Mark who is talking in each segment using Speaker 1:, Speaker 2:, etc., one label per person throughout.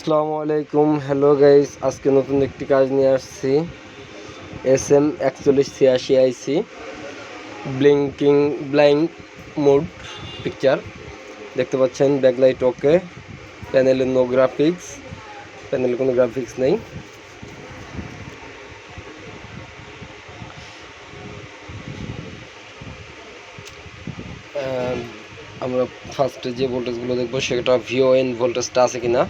Speaker 1: আসসালামু আলাইকুম, hello guys. আজকে নতুন একটি কাজ নিয়ে আসছি। SM 4186 আইসি ব্লাইঙ্ক মোড পিকচার দেখতে পাচ্ছেন। ব্যাকলাইট ওকে, প্যানেলে নো গ্রাফিক্স, প্যানেলে কোনো গ্রাফিক্স নেই। আমরা ফার্স্টে যে ভোল্টেজগুলো দেখবো সেটা VON ভোল্টেজটা আছে কিনা।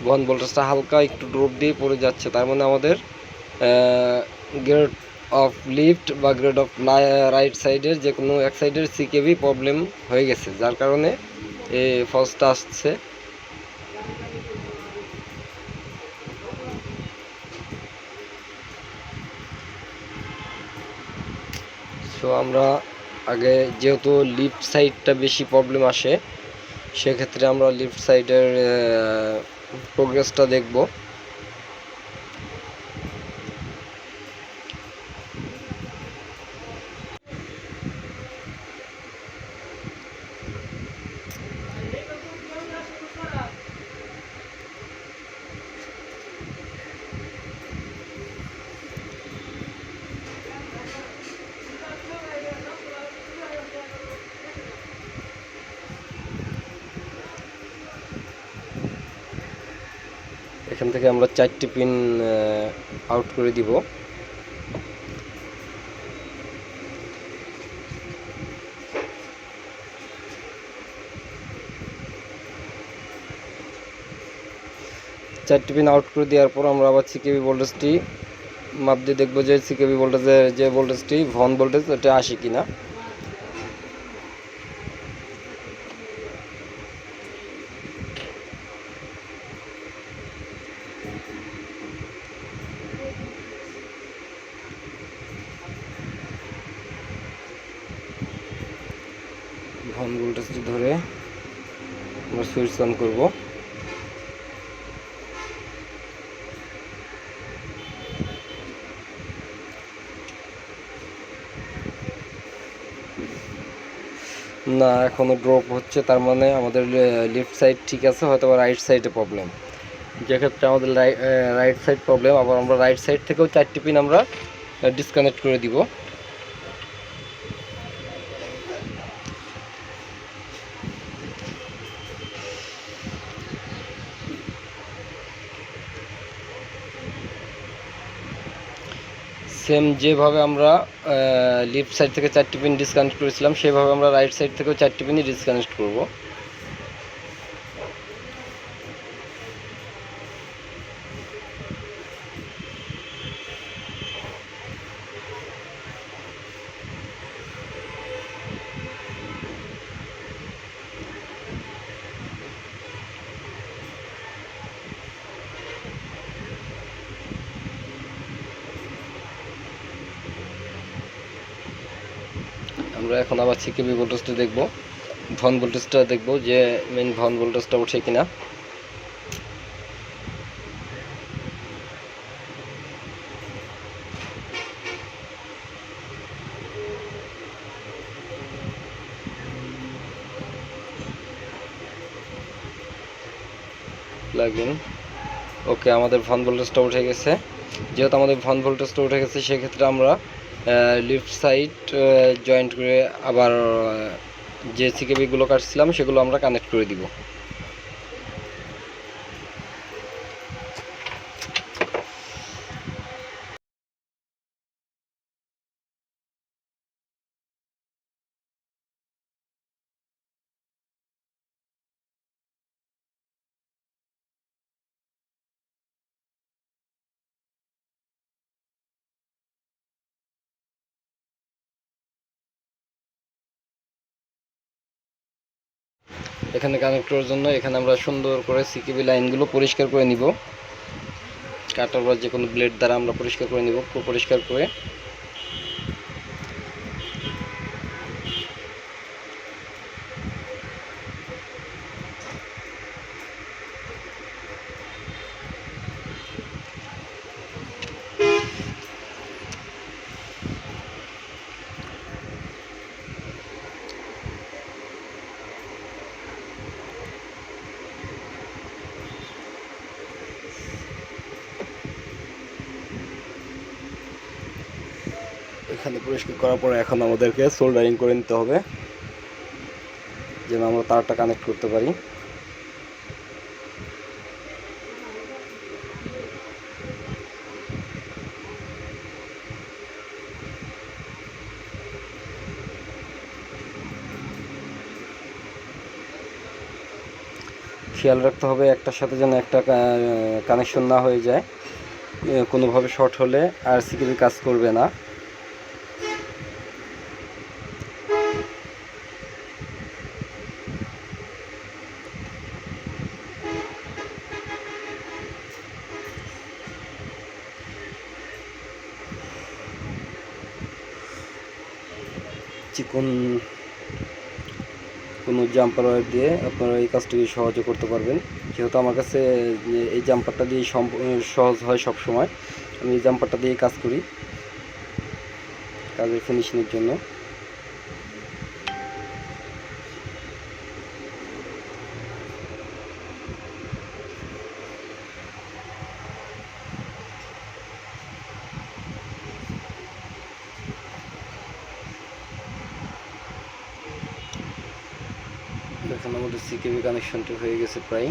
Speaker 1: ভন ভোল্টেজটা হালকা একটু ড্রপ দিয়ে পড়ে যাচ্ছে, তার মানে আমাদের গ্রেড অফ লিফট বা গ্রেড অফ রাইট সাইডের যে কোনো এক সাইডের সিকেবি প্রবলেম হয়ে গেছে, যার কারণে এই ফলসটা আসছে। সো আমরা আগে, যেহেতু লিফট সাইডটা বেশি প্রবলেম আসে, সেক্ষেত্রে আমরা লিফট সাইডের প্রোগ্রেসটা দেখব। এখান থেকে আমরা 4টি পিন আউট করে দিব। চারটি পিন আউট করে দেওয়ার পর আমরা আবার সিকেবি ভোল্টেজটি মাপ দিয়ে দেখবো যে সিকেবি ভোল্টেজের যে ভোল্টেজটি ভন ভোল্টেজ ওটা আসে কিনা। ভন ভোল্টেজটি ধরে আমরা সুইচ অন করব। না, এখনো ড্রপ হচ্ছে, তার মানে আমাদের লেফট সাইড ঠিক আছে, হয়তো রাইট সাইডে প্রবলেম। যেক্ষেত্রে আমাদের রাইট সাইড প্রবলেম, আবার আমরা রাইট সাইড থেকেও 4টি পিন আমরা ডিসকানেক্ট করে দিব। সেম যেভাবে আমরা লেফট সাইড থেকে 4টি পিন ডিসকানেক্ট করেছিলাম, সেভাবে আমরা রাইট সাইড থেকেও 4টি পিনই ডিসকানেক্ট করব। আমরা এখন আবার সিকেবি ভোল্টেজটা দেখব, ভন ভোল্টেজটা দেখব যে মেন ভন ভোল্টেজটা ওঠে কিনা। প্লাগইন ওকে, আমাদের ভন ভোল্টেজটা উঠে গেছে। যেহেতু আমাদের ভন ভোল্টেজটা উঠে গেছে, সেক্ষেত্রে আমরা লেফট সাইড জয়েন্ট করে আবার যে সিকেবিগুলো কাটছিলাম সেগুলো আমরা কানেক্ট করে দিব। এখানে কানেক্ট করার জন্য এখানে আমরা সুন্দর করে সিকেবি লাইনগুলো পরিষ্কার করে নিব। কাটার বা যে কোনো ব্লেড দ্বারা আমরা পরিষ্কার করে নিব। পরিষ্কার করে এখানে পরিষ্কার করার পরে এখন আমাদেরকে সোল্ডারিং করে নিতে হবে যেন আমরা তারটা কানেক্ট করতে পারি। খেয়াল রাখতে হবে একটার সাথে যেন একটা কানেকশন না হয়ে যায়, কোনোভাবে শর্ট হলে আর সিকেবি কাজ করবে না। চিকন কোনো জাম্পার ওয়্যার দিয়ে আপনারা এই কাজটিকে সহজে করতে পারবেন। যেহেতু আমার কাছে এই জাম্পারটা দিয়ে সহজ হয় সব সময়, আমি এই জাম্পারটা দিয়ে কাজ করি কাজের ফিনিশিংয়ের জন্য। দেখুন আমাদের সিকেবি কানেকশনটি হয়ে গেছে প্রায়।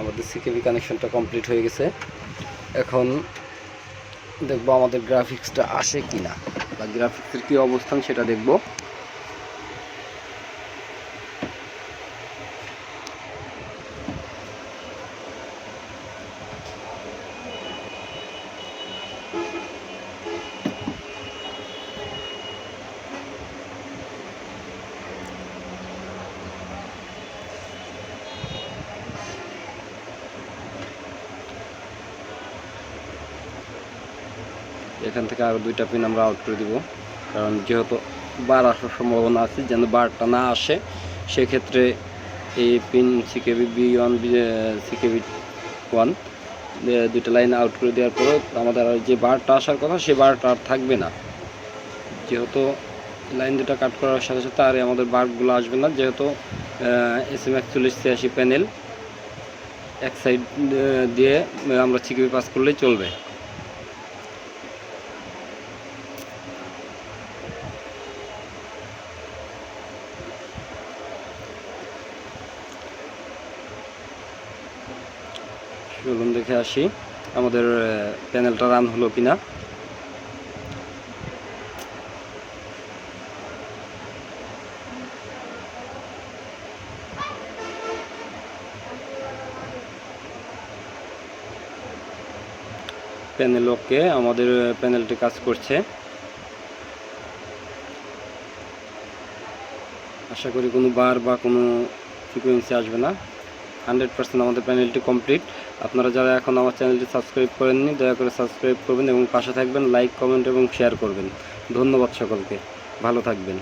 Speaker 1: আমাদের সিকেবি কানেকশনটা কমপ্লিট হয়ে গেছে। এখন দেখবো আমাদের গ্রাফিক্সটা আসে কিনা বা গ্রাফিক্সের কি অবস্থান সেটা দেখব। এখান থেকে আরও 2টা পিন আমরা আউট করে দিব, কারণ যেহেতু বার আসার সম্ভাবনা আছে, যেন বারটা না আসে সেক্ষেত্রে এই পিন সিকেবি B1 সিকেবি 1 2টা লাইন আউট করে দেওয়ার পরে আমাদের আর যে বারটা আসার কথা সে বারটা আর থাকবে না। যেহেতু লাইন দুটা কাট করার সাথে সাথে আর আমাদের বারগুলো আসবে না, যেহেতু SM4186 প্যানেল এক সাইড দিয়ে আমরা সিকেবি পাস করলেই চলবে। চলুন দেখে আসি আমাদের প্যানেলটা রান হলো কিনা। প্যানেল ওকে, আমাদের প্যানেলটি কাজ করছে। আশা করি কোনো বার বা কোনো ফ্রিকোয়েন্সি আসবে না। 100% আমাদের প্যানেলটি কমপ্লিট। আপনারা যারা এখন আমার চ্যানেলটি সাবস্ক্রাইব করেননি দয়া করে সাবস্ক্রাইব করবেন এবং পাশে থাকবেন, লাইক কমেন্ট এবং শেয়ার করবেন। ধন্যবাদ সকলকে, ভালো থাকবেন।